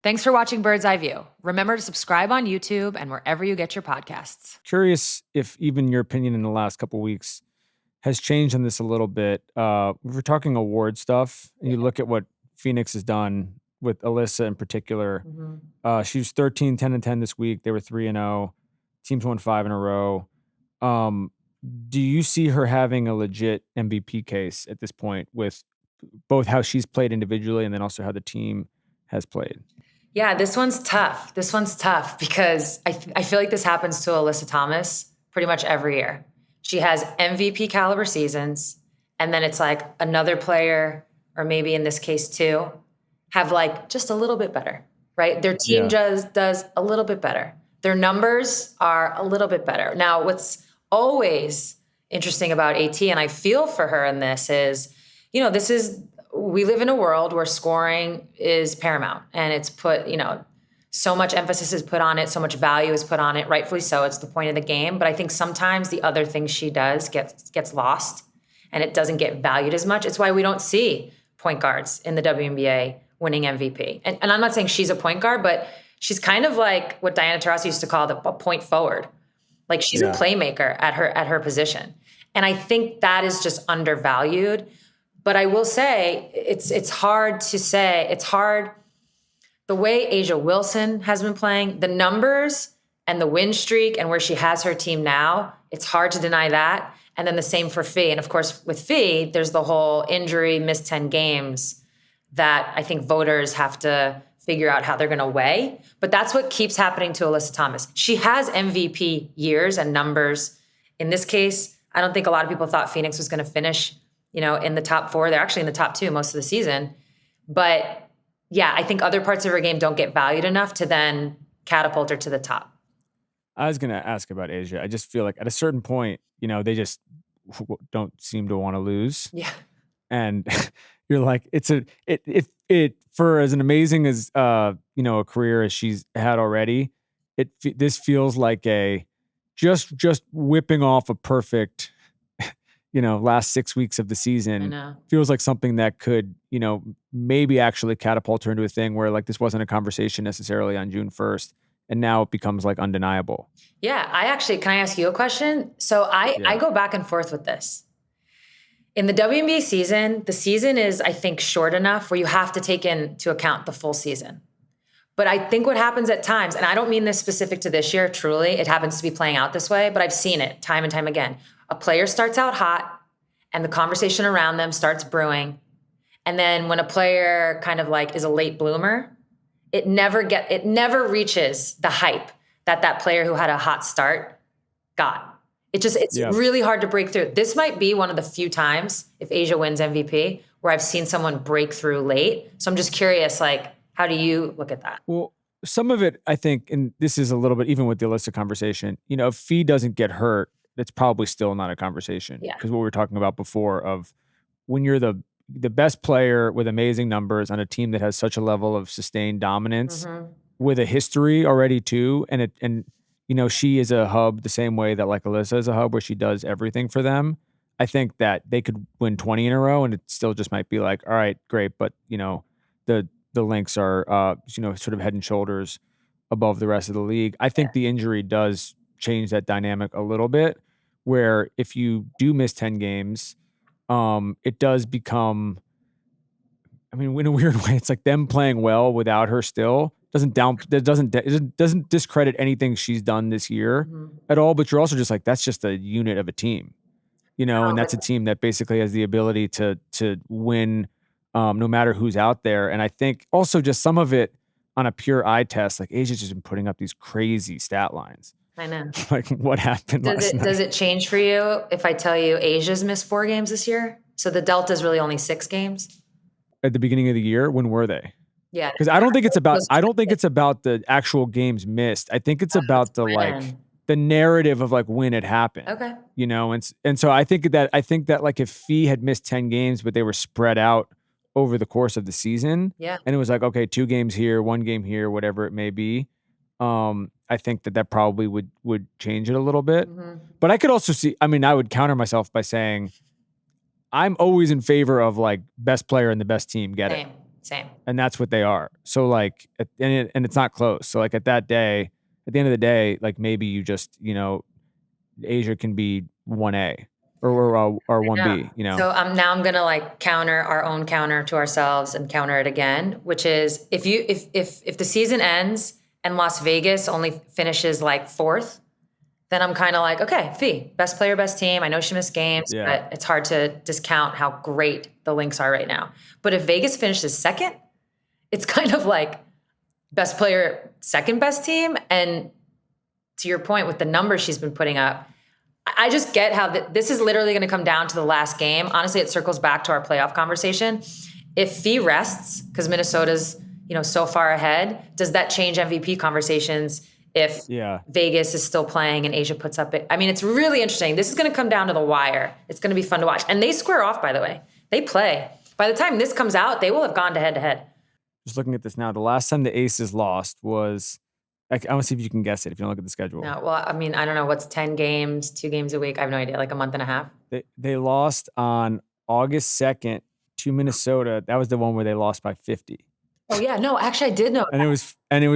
Thanks for watching Bird's Eye View. Remember to subscribe on YouTube and wherever you get your podcasts. Curious if even your opinion in the last couple of weeks has changed on this a little bit. We're talking award stuff, and you look at what Phoenix has done with Alyssa in particular. She was 13, 10, and 10 this week. They were 3-0. Teams won 5 in a row. Do you see her having a legit MVP case at this point with both how she's played individually and then also how the team has played? Yeah, this one's tough. This one's tough because I feel like this happens to Alyssa Thomas pretty much every year. She has MVP caliber seasons, and then it's like another player, or maybe in this case two, have like just a little bit better, right? Their team does a little bit better. Their numbers are a little bit better. Now, what's always interesting about AT, and I feel for her in this, is, we live in a world where scoring is paramount, and it's put, so much emphasis is put on it, so much value is put on it, rightfully so. It's the point of the game. But I think sometimes the other things she does gets lost, and it doesn't get valued as much. It's why we don't see point guards in the WNBA winning MVP. And I'm not saying she's a point guard, but she's kind of like what Diana Taurasi used to call the point forward. Like, she's a playmaker at her position. And I think that is just undervalued. But I will say it's hard to say. It's hard. The way Asia Wilson has been playing, the numbers and the win streak and where she has her team now, it's hard to deny that. And then the same for Fee. And of course, with Fee, there's the whole injury, missed 10 games that I think voters have to figure out how they're going to weigh. But that's what keeps happening to Alyssa Thomas. She has MVP years and numbers. In this case, I don't think a lot of people thought Phoenix was going to finish in the top 4. They're actually in the top 2 most of the season. But yeah, I think other parts of her game don't get valued enough to then catapult her to the top. I was going to ask about Asia. I just feel like at a certain point, they just don't seem to want to lose. Yeah. And you're like, it for as an amazing as, a career as she's had already, this feels like a just whipping off a perfect last 6 weeks of the season. Feels like something that could, maybe actually catapult her into a thing where like this wasn't a conversation necessarily on June 1st. And now it becomes like undeniable. Yeah. Can I ask you a question? So I go back and forth with this. In the WNBA season, the season is, I think, short enough where you have to take into account the full season. But I think what happens at times, and I don't mean this specific to this year, truly, it happens to be playing out this way, but I've seen it time and time again. A player starts out hot and the conversation around them starts brewing. And then when a player kind of like is a late bloomer, it never reaches the hype that player who had a hot start got. It's really hard to break through. This might be one of the few times, if Asia wins MVP, where I've seen someone break through late. So I'm just curious, like, how do you look at that? Well, some of it, I think, and this is a little bit even with the Alyssa conversation, if Fee doesn't get hurt, it's probably still not a conversation. Yeah. Because what we were talking about before of when you're the best player with amazing numbers on a team that has such a level of sustained dominance with a history already too, and she is a hub the same way that like Alyssa is a hub where she does everything for them. I think that they could win 20 in a row and it still just might be like, all right, great, but the Lynx are sort of head and shoulders above the rest of the league. I think the injury does change that dynamic a little bit, where if you do miss 10 games, it does become, in a weird way, it's like them playing well without her still doesn't discredit anything she's done this year at all. But you're also just like, that's just a unit of a team, and that's a team that basically has the ability to win no matter who's out there. And I think also just some of it on a pure eye test, like Asia's just been putting up these crazy stat lines. I know. Like what happened last night? Does it change for you if I tell you Asia's missed 4 games this year? So the delta's really only 6 games? At the beginning of the year, when were they? Yeah. Because I don't think it's about the actual games missed. I think it's about the narrative of like when it happened. Okay. And so I think that like if Fee had missed 10 games, but they were spread out over the course of the season, and it was like, okay, 2 games here, 1 game here, whatever it may be, I think that probably would change it a little bit. But I could also see, I would counter myself by saying I'm always in favor of like best player and the best team get it. Same. And that's what they are. So like, and it's not close. So like at that day, at the end of the day, like maybe you just, Asia can be 1A or 1B, So now I'm gonna like counter our own counter to ourselves and counter it again, which is if the season ends and Las Vegas only finishes like 4th, then I'm kind of like, okay, Fee, best player, best team. I know she missed games, but it's hard to discount how great the Lynx are right now. But if Vegas finishes 2nd, it's kind of like best player, second best team. And to your point with the numbers she's been putting up, I just get how this is literally going to come down to the last game. Honestly, it circles back to our playoff conversation. If Fee rests, because Minnesota's, so far ahead, does that change MVP conversations if Vegas is still playing and Asia puts up it? I mean, it's really interesting. This is going to come down to the wire. It's going to be fun to watch. And they square off, by the way. They play. By the time this comes out, they will have gone to head-to-head. Just looking at this now, the last time the Aces lost was, I want to see if you can guess it if you don't look at the schedule. No, well, I mean, I don't know. What's 10 games, 2 games a week? I have no idea. Like a month and a half? They lost on August 2nd to Minnesota. That was the one where they lost by 50. Oh yeah, no, actually I did know. And it was they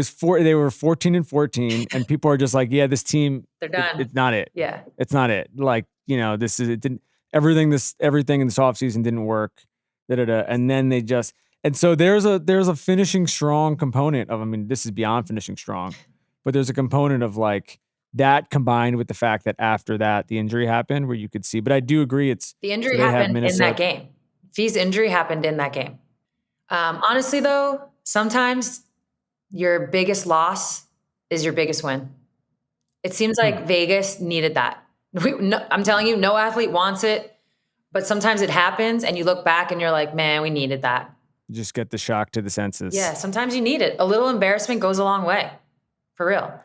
were 14-14, and people are just like, yeah, this team, they're done. It's not it. Yeah, it's not it. Like it didn't. Everything in this offseason didn't work. And then they just. And so there's a finishing strong component of. I mean, this is beyond finishing strong, but there's a component of like that combined with the fact that after that the injury happened, where you could see. But I do agree, it's the injury happened in that game. Fee's injury happened in that game. Honestly, though, sometimes your biggest loss is your biggest win. It seems like Vegas needed that. I'm telling you, no athlete wants it, but sometimes it happens and you look back and you're like, man, we needed that. You just get the shock to the senses. Yeah, sometimes you need it. A little embarrassment goes a long way. For real.